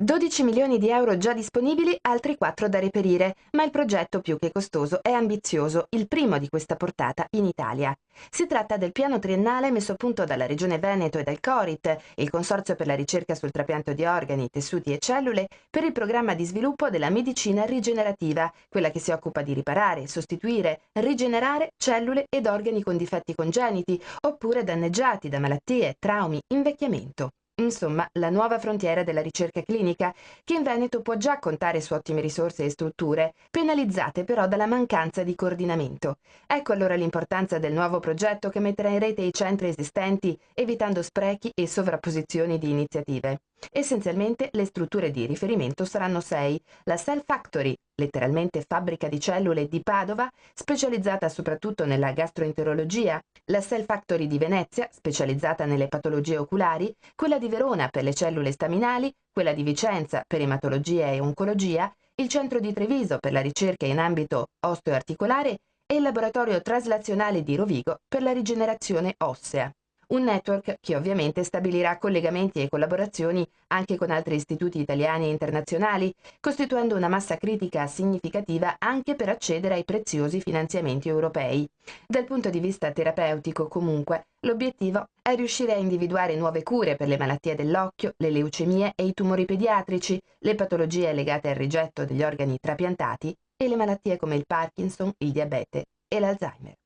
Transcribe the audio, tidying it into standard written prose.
12 milioni di euro già disponibili, altri 4 da reperire, ma il progetto più che costoso è ambizioso, il primo di questa portata in Italia. Si tratta del piano triennale messo a punto dalla Regione Veneto e dal CORIT, il Consorzio per la ricerca sul trapianto di organi, tessuti e cellule, per il programma di sviluppo della medicina rigenerativa, quella che si occupa di riparare, sostituire, rigenerare cellule ed organi con difetti congeniti oppure danneggiati da malattie, traumi, invecchiamento. Insomma, la nuova frontiera della ricerca clinica, che in Veneto può già contare su ottime risorse e strutture, penalizzate però dalla mancanza di coordinamento. Ecco allora l'importanza del nuovo progetto che metterà in rete i centri esistenti, evitando sprechi e sovrapposizioni di iniziative. Essenzialmente le strutture di riferimento saranno 6: la Cell Factory, letteralmente fabbrica di cellule di Padova, specializzata soprattutto nella gastroenterologia; la Cell Factory di Venezia, specializzata nelle patologie oculari; quella di Verona per le cellule staminali, quella di Vicenza per ematologia e oncologia, il centro di Treviso per la ricerca in ambito osteoarticolare e il laboratorio traslazionale di Rovigo per la rigenerazione ossea. Un network che ovviamente stabilirà collegamenti e collaborazioni anche con altri istituti italiani e internazionali, costituendo una massa critica significativa anche per accedere ai preziosi finanziamenti europei. Dal punto di vista terapeutico, comunque, l'obiettivo è riuscire a individuare nuove cure per le malattie dell'occhio, le leucemie e i tumori pediatrici, le patologie legate al rigetto degli organi trapiantati e le malattie come il Parkinson, il diabete e l'Alzheimer.